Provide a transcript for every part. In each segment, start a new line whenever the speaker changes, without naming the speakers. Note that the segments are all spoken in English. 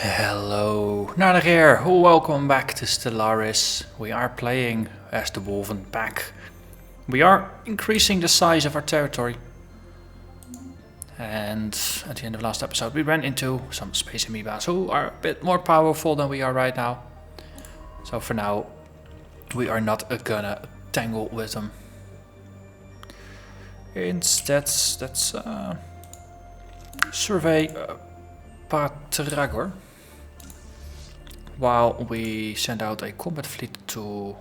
Hello, Narnach here. Welcome back to Stellaris. We are playing as the Wulven Pack. We are increasing the size of our territory. And at the end of last episode we ran into some space amoebas who are a bit more powerful than we are right now. So for now we are not gonna tangle with them. Instead let's survey Patragor. While we send out a combat fleet to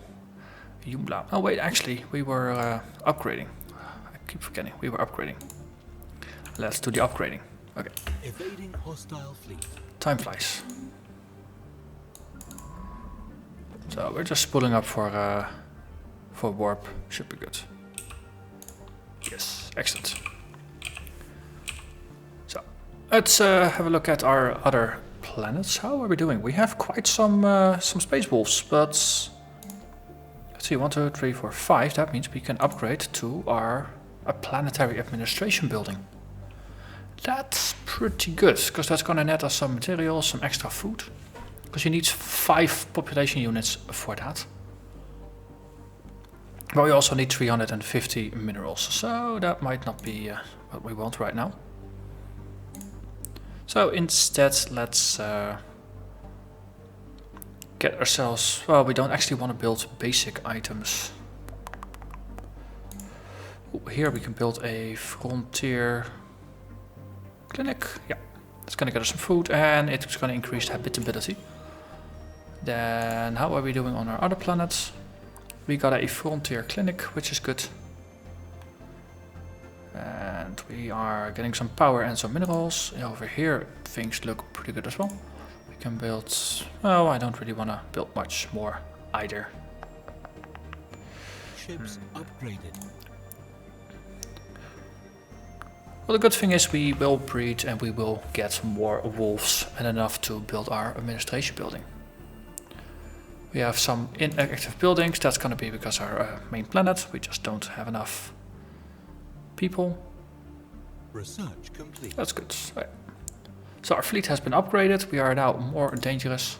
Yumla. Oh wait, actually we were upgrading. I keep forgetting, we were upgrading. Let's do the upgrading. Okay.
Evading hostile fleet.
Time flies. So we're just pulling up for warp. Should be good. Yes, excellent. So let's have a look at our other planets. How are we doing? We have quite some space wolves, but let's see, 1, 2, 3, 4, 5. That means we can upgrade to a planetary administration building. That's pretty good, because that's gonna net us some materials, some extra food. Because you need 5 population units for that. But we also need 350 minerals, so that might not be what we want right now. So instead, let's get ourselves... Well, we don't actually want to build basic items. Ooh, here we can build a frontier clinic. Yeah, it's going to get us some food and it's going to increase habitability. Then how are we doing on our other planets? We got a frontier clinic, which is good. And we are getting some power and some minerals. And over here things look pretty good as well. We can build... Oh, I don't really want to build much more either.
Ships upgraded.
Well, the good thing is we will breed and we will get more wolves and enough to build our administration building. We have some inactive buildings. That's going to be because our main planet. We just don't have enough people.
Research complete.
That's good. Right. So our fleet has been upgraded. We are now more dangerous.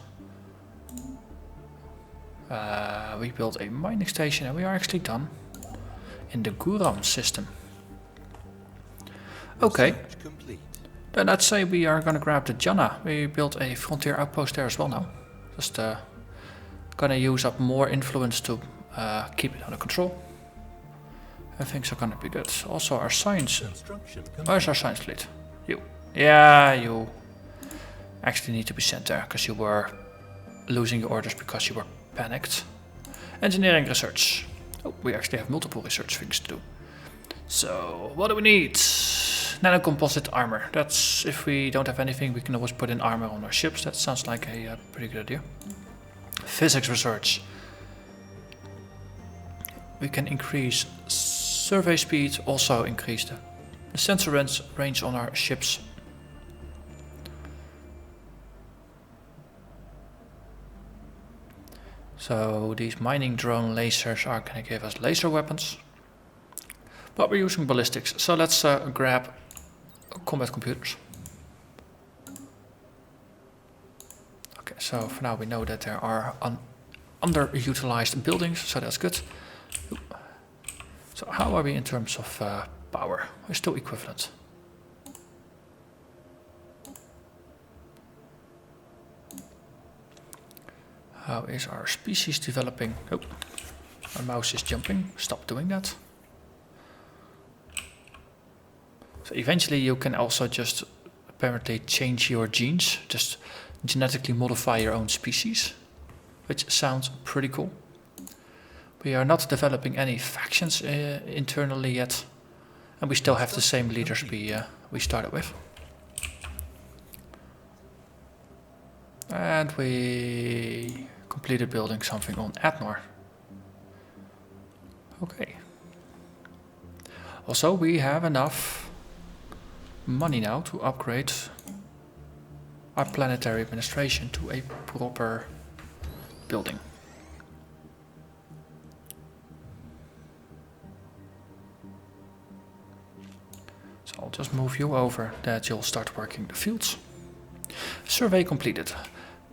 We built a mining station and we are actually done in the Guram system. Okay, then let's say we are going to grab the Janna. We built a frontier outpost there as well now. Just going to use up more influence to keep it under control. And things are going to be good. Also our science... Where's our science fleet? You. Yeah, you actually need to be sent there because you were losing your orders because you were panicked. Engineering research. Oh, we actually have multiple research things to do. So, what do we need? Nanocomposite armor. That's, if we don't have anything, we can always put in armor on our ships. That sounds like a pretty good idea. Physics research. We can increase survey speed, also increase the sensor range on our ships. So these mining drone lasers are going to give us laser weapons. But we're using ballistics, so let's grab combat computers. Okay, so for now we know that there are underutilized buildings, so that's good. So how are we in terms of power? We're still equivalent. How is our species developing? Oh, our mouse is jumping. Stop doing that. So eventually you can also just apparently change your genes, just genetically modify your own species, which sounds pretty cool. We are not developing any factions internally yet, and we still have the same leaders we started with. And we completed building something on Atnor. Okay. Also, we have enough money now to upgrade our planetary administration to a proper building. So I'll just move you over that you'll start working the fields. Survey completed.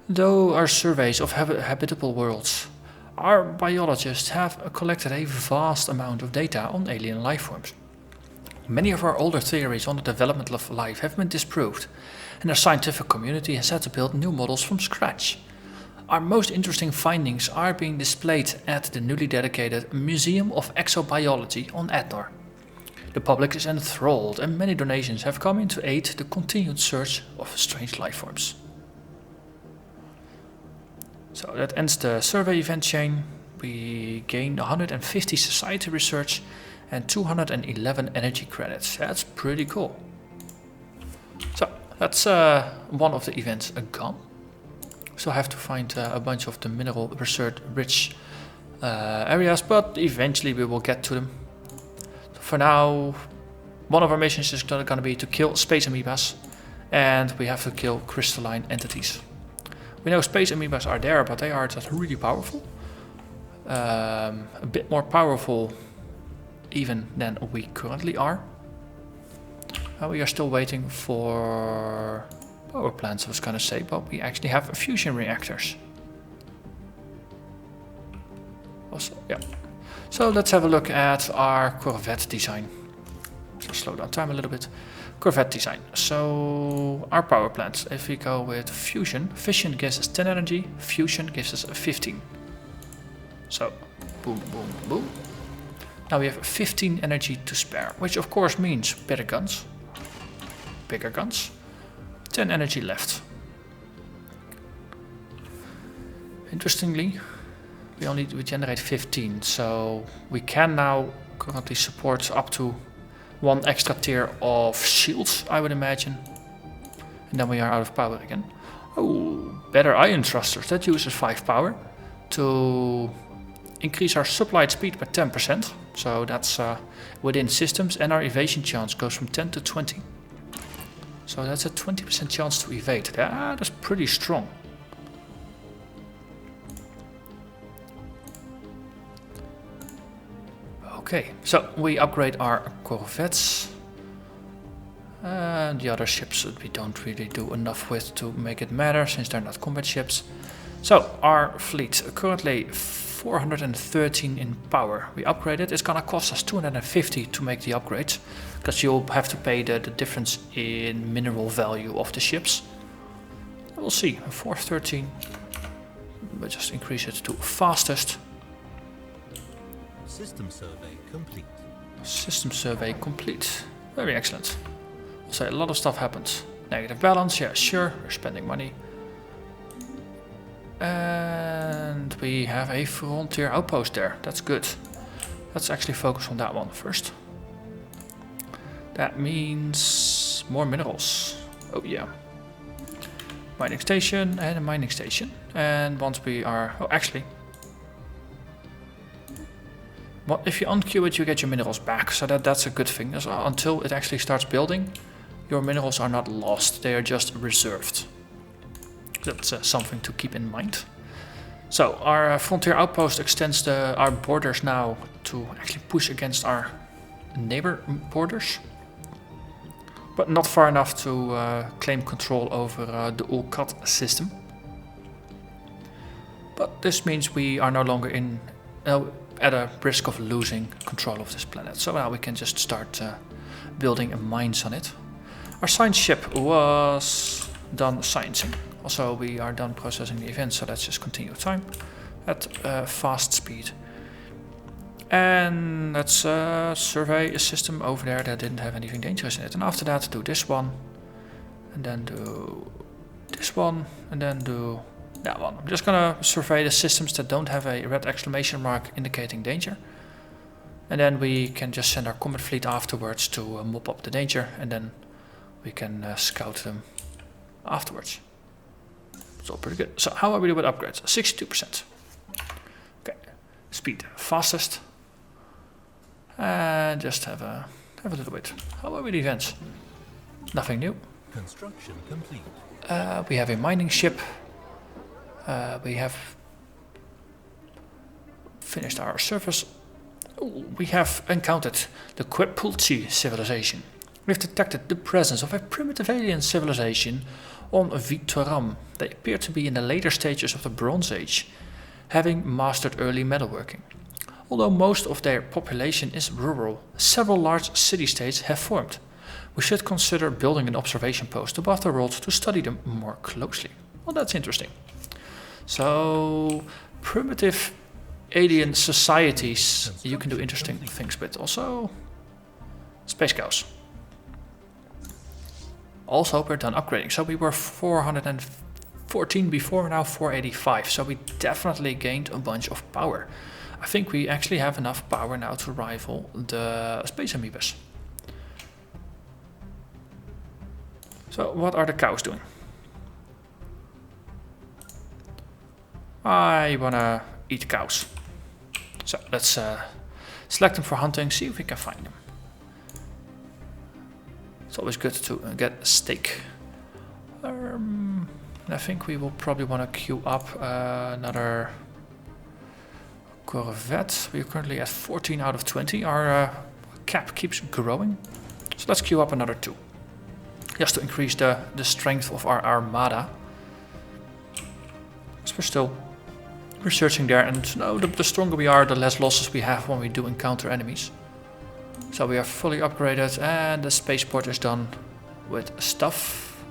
Though our surveys of habitable worlds, our biologists have collected a vast amount of data on alien lifeforms. Many of our older theories on the development of life have been disproved, and our scientific community has had to build new models from scratch. Our most interesting findings are being displayed at the newly dedicated Museum of Exobiology on Adnor. The public is enthralled, and many donations have come in to aid the continued search of strange lifeforms. So that ends the survey event chain. We gained 150 society research and 211 energy credits. That's pretty cool. So that's one of the events gone. Still have to find a bunch of the mineral research rich areas, but eventually we will get to them. So for now, one of our missions is going to be to kill space amoebas, and we have to kill crystalline entities. We know space amoebas are there, but they are just really powerful. A bit more powerful even than we currently are. We are still waiting for power plants, I was gonna say, but we actually have fusion reactors. Also, yeah. So let's have a look at our Corvette design. Just slow down time a little bit. Corvette design. So our power plants, if we go with fusion, fission gives us 10 energy, fusion gives us 15. So boom, boom, boom. Now we have 15 energy to spare, which of course means better guns, bigger guns. 10 energy left. Interestingly, we generate 15, so we can now currently support up to 1 extra tier of shields, I would imagine. And then we are out of power again. Oh, better ion thrusters. That uses 5 power to increase our supply speed by 10%. So that's within systems, and our evasion chance goes from 10 to 20. So that's a 20% chance to evade. That's pretty strong. Okay, so we upgrade our Corvettes. And the other ships we don't really do enough with to make it matter, since they're not combat ships. So our fleet, currently 413 in power. We upgraded. It's gonna cost us 250 to make the upgrades, because you'll have to pay the difference in mineral value of the ships. We'll see. 413. We'll just increase it to fastest.
System survey complete.
System survey complete. Very excellent. So a lot of stuff happens. Negative balance, yeah, sure. We're spending money. And we have a frontier outpost there. That's good. Let's actually focus on that one first. That means more minerals. Oh yeah. Mining station and a mining station. And once we are... Oh, actually... Well, if you unqueue it, you get your minerals back. So that's a good thing. So until it actually starts building, your minerals are not lost. They are just reserved. That's something to keep in mind. So our frontier outpost extends our borders now to actually push against our neighbor borders, but not far enough to claim control over the Ulkat system. But this means we are no longer at a risk of losing control of this planet. So now we can just start building mines on it. Our science ship was done sciencing. Also, we are done processing the event, so let's just continue time at fast speed. And let's survey a system over there that didn't have anything dangerous in it. And after that, do this one, and then do this one, and then do that one. I'm just gonna survey the systems that don't have a red exclamation mark indicating danger. And then we can just send our combat fleet afterwards to mop up the danger, and then we can scout them afterwards. It's all pretty good. So how are we doing with upgrades? 62%. Okay. Speed fastest. And just have a little bit. How are we with events? Nothing new.
Construction complete.
We have a mining ship. We have finished our surface. We have encountered the Quepulci civilization. We've detected the presence of a primitive alien civilization on v1.0. They appear to be in the later stages of the Bronze Age, having mastered early metalworking. Although most of their population is rural, several large city-states have formed. We should consider building an observation post above the world to study them more closely. Well, that's interesting. So, primitive alien societies you can do interesting things with. Also, space cows. Also, we're done upgrading. So we were 414 before, now 485. So we definitely gained a bunch of power. I think we actually have enough power now to rival the space amoebas. So what are the cows doing? I wanna eat cows. So let's select them for hunting, see if we can find them. It's always good to get a steak. I think we will probably want to queue up another Corvette. We're currently at 14 out of 20. Our cap keeps growing. So let's queue up another 2. Just to increase the strength of our armada. Because we're still researching there, and the stronger we are, the less losses we have when we do encounter enemies. So we are fully upgraded, and the spaceport is done with stuff.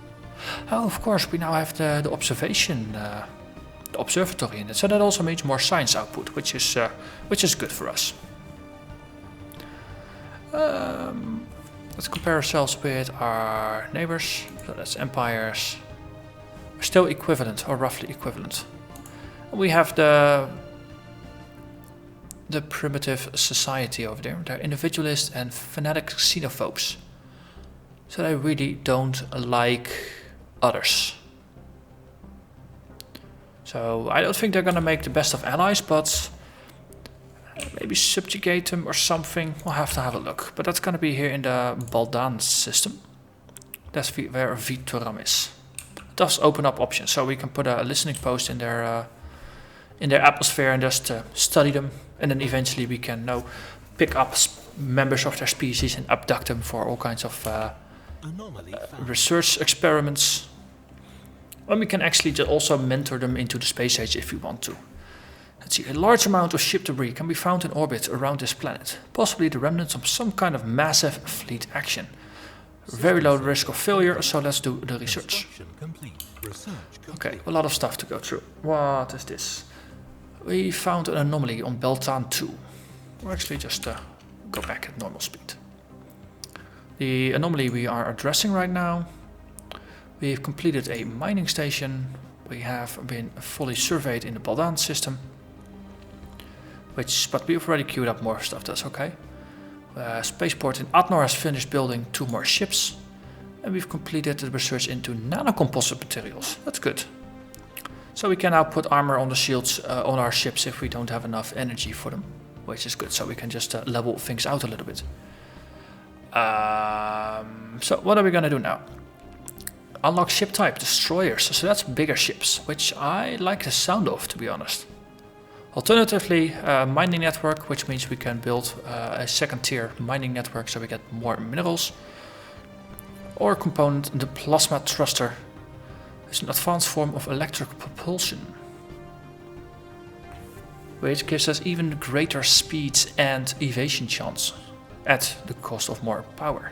Oh, of course, we now have the observation, the observatory in it. So that also means more science output, which is good for us. Let's compare ourselves with our neighbors. So that's empires. We're still equivalent, or roughly equivalent. We have the primitive society over there. They're individualist and fanatic xenophobes. So they really don't like others. So I don't think they're gonna make the best of allies, but maybe subjugate them or something. We'll have to have a look. But that's gonna be here in the Baldan system. That's where v1.0 is. It does open up options, so we can put a listening post in their atmosphere and just study them, and then eventually we can pick up members of their species and abduct them for all kinds of research experiments. And we can actually also mentor them into the space age if we want to. Let's see, a large amount of ship debris can be found in orbit around this planet, possibly the remnants of some kind of massive fleet action. Very low risk of failure, so let's do the research. Okay, a lot of stuff to go through. What is this? We found an anomaly on Beltan 2. Or actually just go back at normal speed. The anomaly we are addressing right now. We've completed a mining station. We have been fully surveyed in the Baldan system. But we've already queued up more stuff, that's okay. Spaceport in Atnor has finished building 2 more ships. And we've completed the research into nanocomposite materials. That's good. So we can now put armor on the shields on our ships if we don't have enough energy for them. Which is good, so we can just level things out a little bit. So what are we gonna do now? Unlock ship type, destroyers. So that's bigger ships, which I like the sound of, to be honest. Alternatively, mining network, which means we can build a second tier mining network so we get more minerals. Or component, the plasma thruster. It's an advanced form of electric propulsion, which gives us even greater speeds and evasion chance at the cost of more power.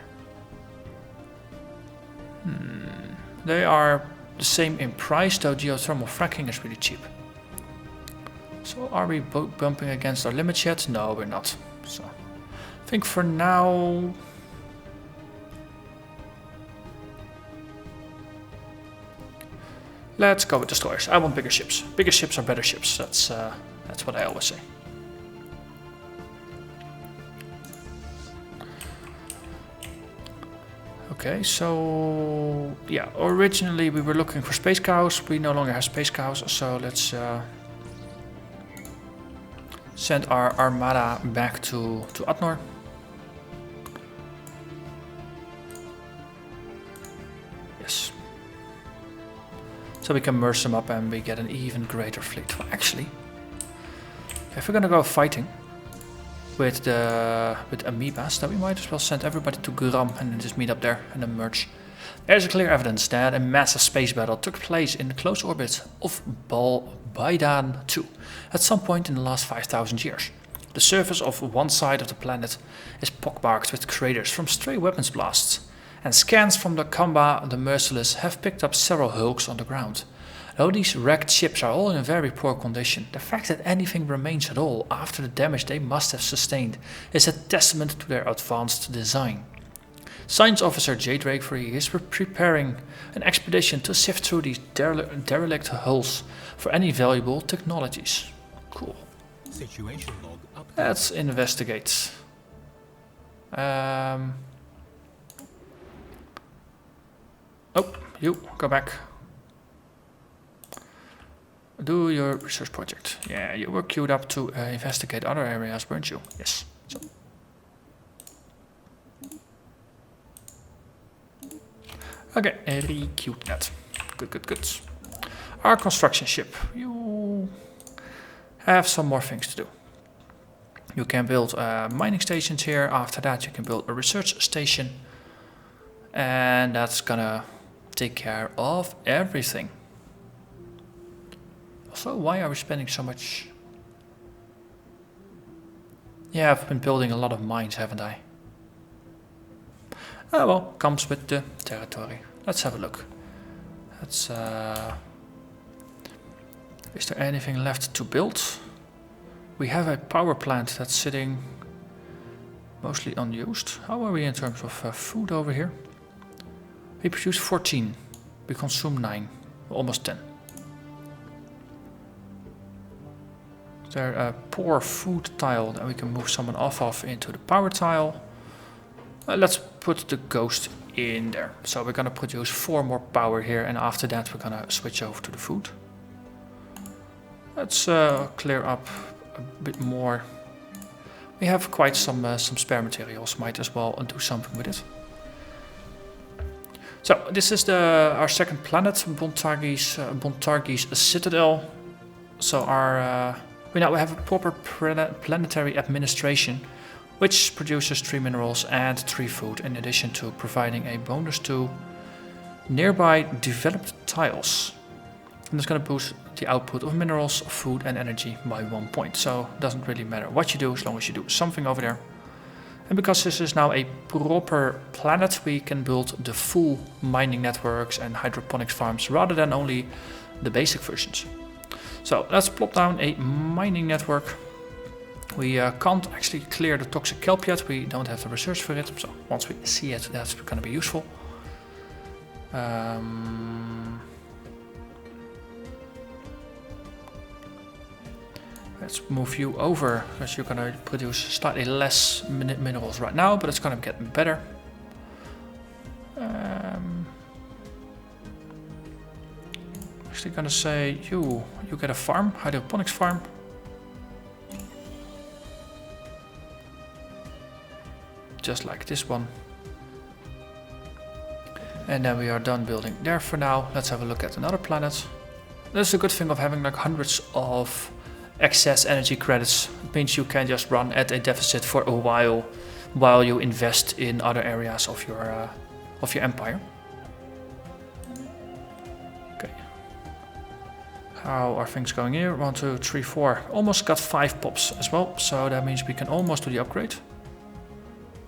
They are the same in price, though geothermal fracking is really cheap. So are we bumping against our limits yet? No, we're not. So I think for now... let's go with destroyers. I want bigger ships. Bigger ships are better ships. That's what I always say. Okay, so yeah, originally we were looking for space cows. We no longer have space cows, so let's send our armada back to Atnor. Yes. So we can merge them up and we get an even greater fleet. Well, actually, if we're gonna go fighting with Amoebas, then we might as well send everybody to Guram and then just meet up there and then merge. There's clear evidence that a massive space battle took place in the close orbit of Baidan 2 at some point in the last 5,000 years. The surface of one side of the planet is pockmarked with craters from stray weapons blasts, and scans from the Combat the Merciless have picked up several hulks on the ground. Though these wrecked ships are all in very poor condition, the fact that anything remains at all after the damage they must have sustained is a testament to their advanced design. Science Officer J. Drake is preparing an expedition to sift through these derelict hulls for any valuable technologies. Cool.
Situation log update.
Let's investigate. Oh, you, go back. Do your research project. Yeah, you were queued up to investigate other areas, weren't you? Yes. So. Okay, re-queued that. Good. Our construction ship. You have some more things to do. You can build mining stations here. After that, you can build a research station. And that's gonna take care of everything. So why are we spending so much? Yeah, I've been building a lot of mines, haven't I? Oh well, comes with the territory. Let's have a look. Let's, is there anything left to build? We have a power plant that's sitting mostly unused. How are we in terms of food over here? We produce 14. We consume 9. Almost 10. There a poor food tile that we can move someone off of into the power tile. Let's put the ghost in there. So we're gonna produce 4 more power here, and after that we're gonna switch over to the food. Let's clear up a bit more. We have quite some spare materials. Might as well do something with it. So this is our second planet, Bontargi's Citadel. So we now have a proper planetary administration, which produces 3 minerals and 3 food, in addition to providing a bonus to nearby developed tiles. And it's going to boost the output of minerals, food and energy by 1 point. So it doesn't really matter what you do, as long as you do something over there. And because this is now a proper planet, we can build the full mining networks and hydroponics farms rather than only the basic versions. So let's plop down a mining network. We can't actually clear the toxic kelp yet. We don't have the research for it. So once we see it, that's going to be useful. Let's move you over, because you're going to produce slightly less minerals right now, but it's going to get better. Actually going to say you get a farm, hydroponics farm. Just like this one. And then we are done building there for now. Let's have a look at another planet. That's a good thing of having like hundreds of excess energy credits. It means you can just run at a deficit for a while you invest in other areas of your empire. Okay. How are things going here? 1, 2, 3, 4. Almost got 5 pops as well, so that means we can almost do the upgrade.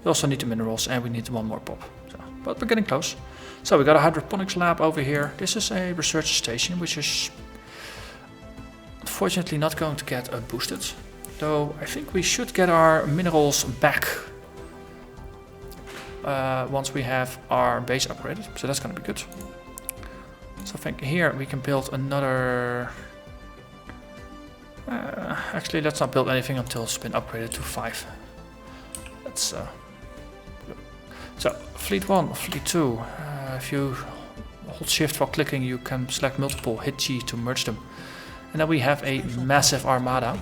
We also need the minerals and we need 1 more pop. So, but we're getting close. So we got a hydroponics lab over here. This is a research station, which is unfortunately not going to get boosted. Though I think we should get our minerals back once we have our base upgraded. So that's going to be good. So I think here we can build another... actually, let's not build anything until it's been upgraded to 5. Let's... So, Fleet 1, Fleet 2, if you hold shift while clicking, you can select multiple, hit G to merge them. And then we have a massive armada.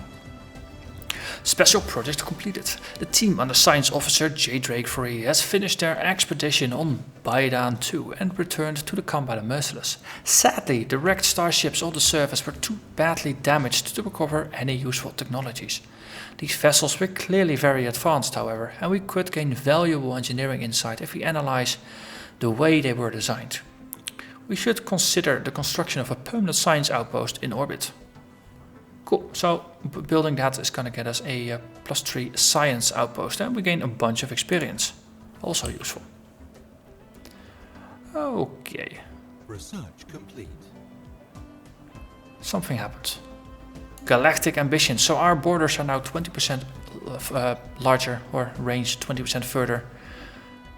Special project completed. The team under Science Officer J. Drake has finished their expedition on Baidan 2 and returned to the Combat the Merciless. Sadly, the wrecked starships on the surface were too badly damaged to recover any useful technologies. These vessels were clearly very advanced, however, and we could gain valuable engineering insight if we analyze the way they were designed. We should consider the construction of a permanent science outpost in orbit. Cool, so building that is going to get us a +3 science outpost, and we gain a bunch of experience. Also useful. Okay.
Research complete.
Something happened. Galactic ambition. So our borders are now 20% larger, or range 20% further.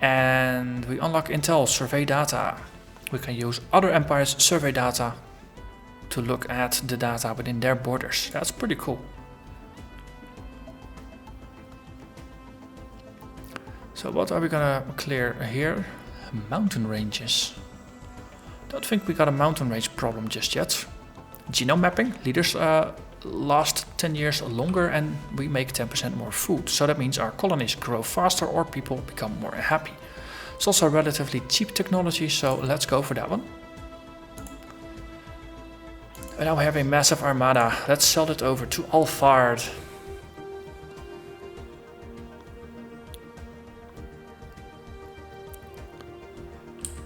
And we unlock intel, survey data. We can use other empires' survey data to look at the data within their borders. That's pretty cool. So what are we gonna clear here? Mountain ranges. Don't think we got a mountain range problem just yet. Genome mapping. Leaders last 10 years longer and we make 10% more food. So that means our colonies grow faster or people become more happy. It's also relatively cheap technology, so let's go for that one. And now we have a massive armada. Let's sell it over to Alphard.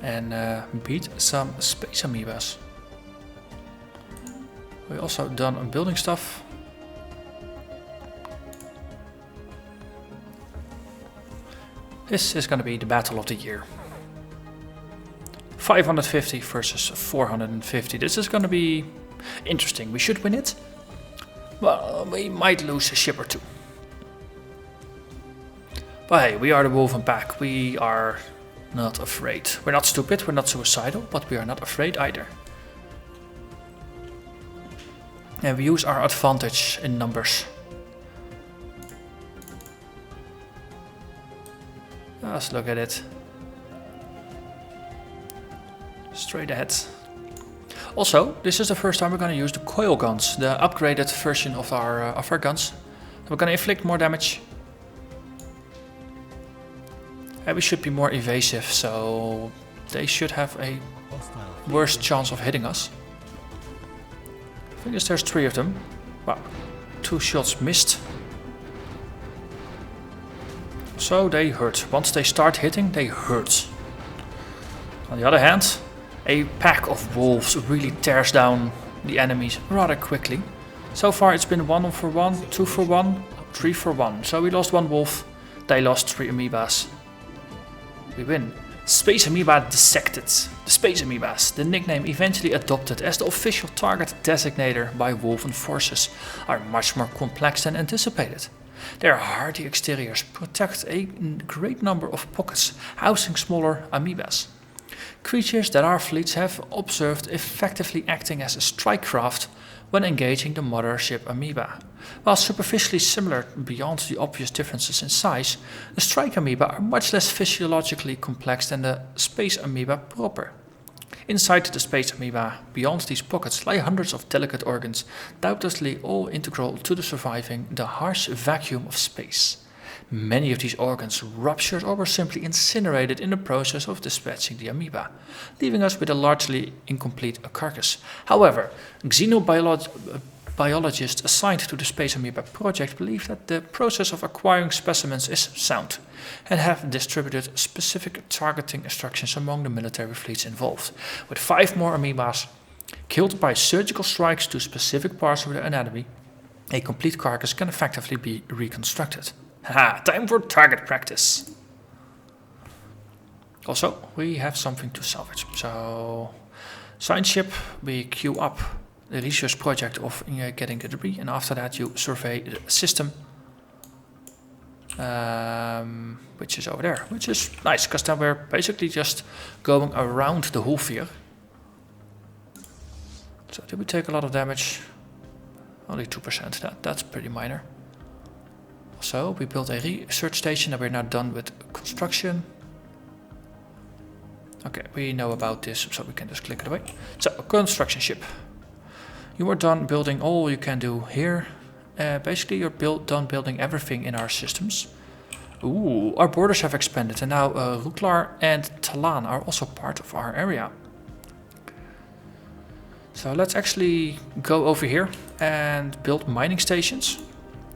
And beat some space amoebas. We also done building stuff. This is going to be the battle of the year. 550 versus 450. This is going to be interesting. We should win it. Well, we might lose a ship or two. But hey, we are the Wulven Pack. We are not afraid. We're not stupid, we're not suicidal, but we are not afraid either. And we use our advantage in numbers. Let's look at it. Straight ahead. Also, this is the first time we're going to use the coil guns, the upgraded version of our guns. We're going to inflict more damage. And we should be more evasive, so they should have a worse chance of hitting us. I think there's 3 of them. Wow, 2 shots missed. So they hurt. Once they start hitting, they hurt. On the other hand, a pack of wolves really tears down the enemies rather quickly. So far it's been 1 for 1, 2 for 1, 3 for 1. So we lost 1 wolf, they lost 3 amoebas. We win. Space Amoeba dissected. The Space Amoebas, the nickname eventually adopted as the official target designator by Wulven forces, are much more complex than anticipated. Their hardy exteriors protect a great number of pockets, housing smaller amoebas. Creatures that our fleets have observed effectively acting as a strike craft when engaging the mothership amoeba. While superficially similar beyond the obvious differences in size, the strike amoeba are much less physiologically complex than the space amoeba proper. Inside the space amoeba, beyond these pockets, lie hundreds of delicate organs, doubtlessly all integral to the surviving the harsh vacuum of space. Many of these organs ruptured or were simply incinerated in the process of dispatching the amoeba, leaving us with a largely incomplete carcass. However, xenobiologists assigned to the Space Amoeba project believe that the process of acquiring specimens is sound, and have distributed specific targeting instructions among the military fleets involved. With 5 more amoebas killed by surgical strikes to specific parts of their anatomy, a complete carcass can effectively be reconstructed. Haha, time for target practice. Also, we have something to salvage. So, science ship, we queue up the research project of getting the debris, and after that you survey the system, which is over there, which is nice, because then we're basically just going around the whole sphere. So did we take a lot of damage? Only 2%, that's pretty minor. So we built a research station and we're now done with construction. Okay, we know about this, so we can just click it away. So, construction ship. You are done building all you can do here. Basically you're done building everything in our systems. Ooh, our borders have expanded, and now Ruklar and Talan are also part of our area. So let's actually go over here and build mining stations.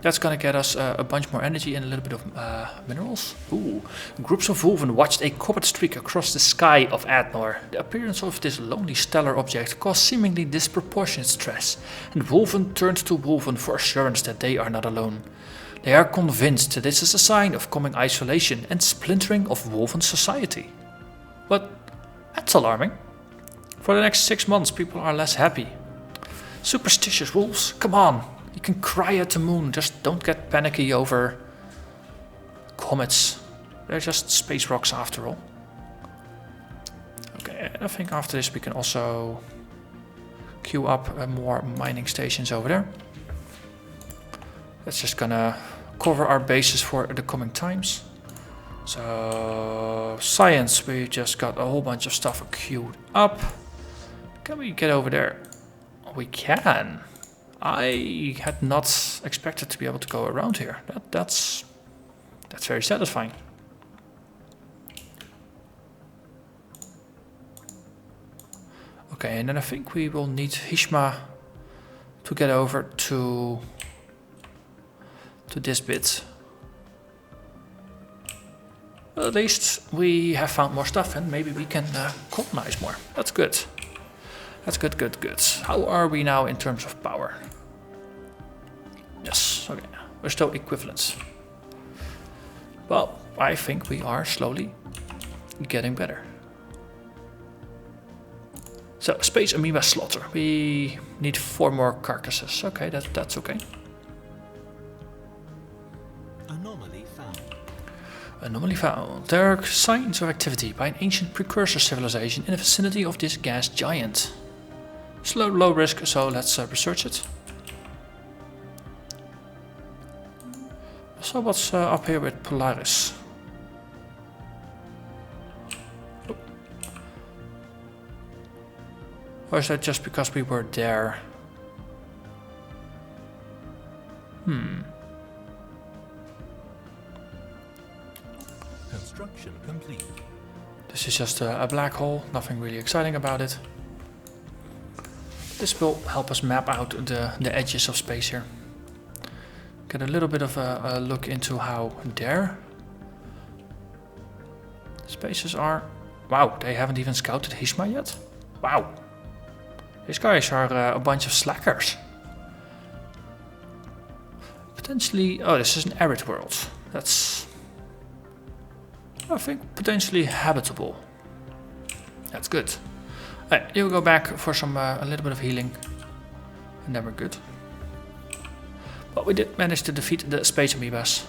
That's gonna get us a bunch more energy and a little bit of minerals. Ooh. Groups of Wulven watched a comet streak across the sky of Adnor. The appearance of this lonely stellar object caused seemingly disproportionate stress, and Wulven turned to Wulven for assurance that they are not alone. They are convinced that this is a sign of coming isolation and splintering of Wulven society. But that's alarming. For the next 6 months, people are less happy. Superstitious wolves, come on. You can cry at the moon, just don't get panicky over comets. They're just space rocks after all. Okay, I think after this we can also queue up more mining stations over there. That's just gonna cover our bases for the coming times. So, science, we just got a whole bunch of stuff queued up. Can we get over there? We can. I had not expected to be able to go around here. That's very satisfying. Okay, and then I think we will need Hishma to get over to this bit. Well, at least we have found more stuff and maybe we can colonize more. That's good. That's good, good, good. How are we now in terms of power? Yes, okay. We're still equivalent. Well, I think we are slowly getting better. So, space amoeba slaughter. We need 4 more carcasses. Okay, that's okay.
Anomaly found.
Anomaly found. There are signs of activity by an ancient precursor civilization in the vicinity of this gas giant. Low risk, so let's research it. So what's up here with Polaris? Oh. Or is that just because we were there?
Construction complete.
This is just a black hole, nothing really exciting about it. This will help us map out the edges of space here. Get a little bit of a look into how their spaces are. Wow, they haven't even scouted Hishma yet? Wow. These guys are a bunch of slackers. Potentially... Oh, this is an arid world. That's... I think potentially habitable. That's good. Alright, you go back for some a little bit of healing. And then we're good. But we did manage to defeat the space amoebas.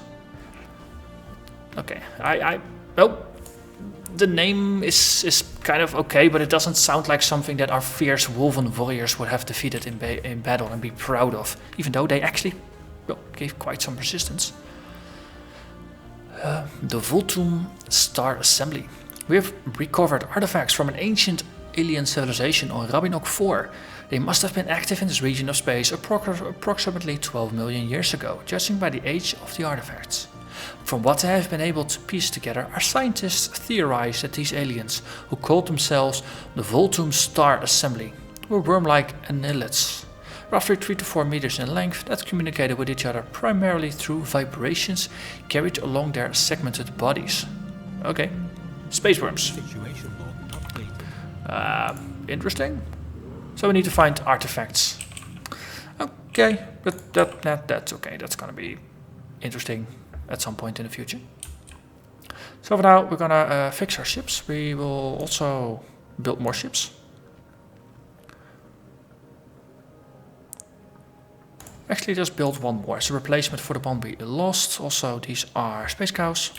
Okay, well, the name is kind of okay, but it doesn't sound like something that our fierce Wulven warriors would have defeated in battle and be proud of, even though they actually, well, gave quite some resistance. The Voloom Star Assembly. We have recovered artifacts from an ancient alien civilization on Rabinok 4. They must have been active in this region of space approximately 12 million years ago, judging by the age of the artifacts. From what they have been able to piece together, our scientists theorize that these aliens, who called themselves the Voloom Star Assembly, were worm-like annelids, roughly 3 to 4 meters in length, that communicated with each other primarily through vibrations carried along their segmented bodies. Okay, space worms.
Situation log updated.
Interesting. So we need to find artifacts. Okay, but that's okay. That's gonna be interesting at some point in the future. So for now, we're gonna fix our ships. We will also build more ships. Actually, just build one more as a replacement for the one we lost. Also, these are space cows.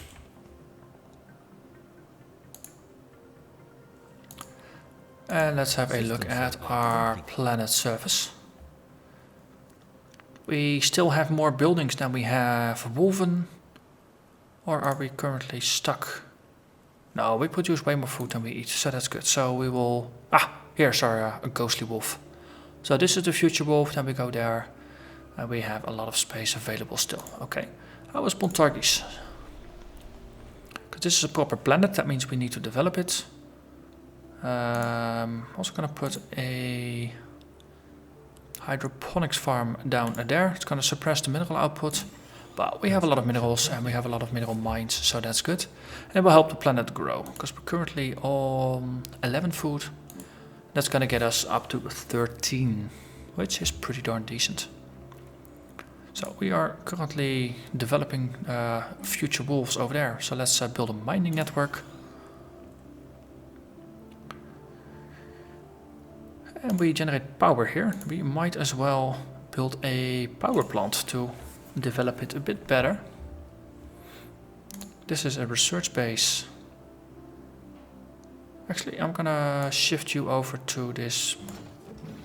And let's have a look at our planet surface. We still have more buildings than we have Wulven. Or are we currently stuck? No, we produce way more food than we eat, so that's good. So we will... here's our ghostly wolf. So this is the future wolf, then we go there. And we have a lot of space available still. Okay. How is Pontargis? Because this is a proper planet, that means we need to develop it. Also gonna put a hydroponics farm down there. It's going to suppress the mineral output. But we have a lot of minerals and we have a lot of mineral mines, so that's good. And it will help the planet grow, because we're currently on 11 food. That's going to get us up to 13, which is pretty darn decent. So we are currently developing future wolves over there. So let's build a mining network. And we generate power here. We might as well build a power plant to develop it a bit better. This is a research base. Actually, I'm gonna shift you over to this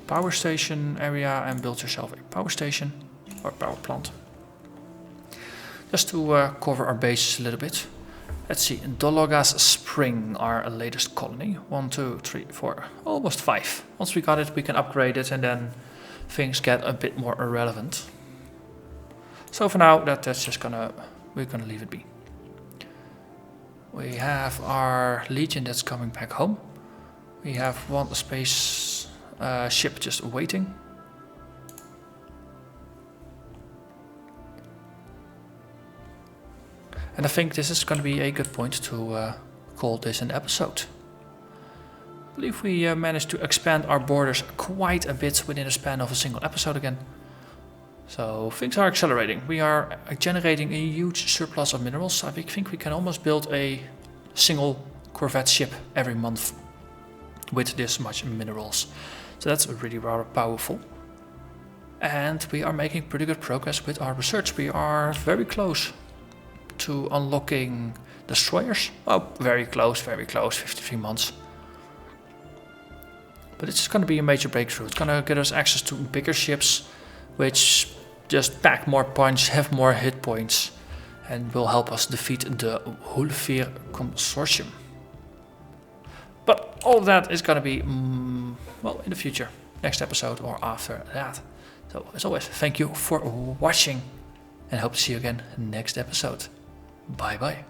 power station area and build yourself a power station or power plant. Just to cover our bases a little bit. Let's see, Dologas Spring, our latest colony. 1, 2, 3, 4, almost 5. Once we got it, we can upgrade it and then things get a bit more irrelevant. So for now, that's just we're gonna leave it be. We have our Legion that's coming back home. We have one space ship just waiting. And I think this is gonna be a good point to call this an episode. I believe we managed to expand our borders quite a bit within the span of a single episode again. So things are accelerating. We are generating a huge surplus of minerals. I think we can almost build a single Corvette ship every month with this much minerals. So that's really rather powerful. And we are making pretty good progress with our research. We are very close to unlocking destroyers. Oh, very close, 53 months. But it's going to be a major breakthrough. It's going to get us access to bigger ships, which just pack more punch, have more hit points, and will help us defeat the Wulven Consortium. But all of that is going to be, well, in the future, next episode or after that. So as always, thank you for watching and hope to see you again next episode. Bye bye.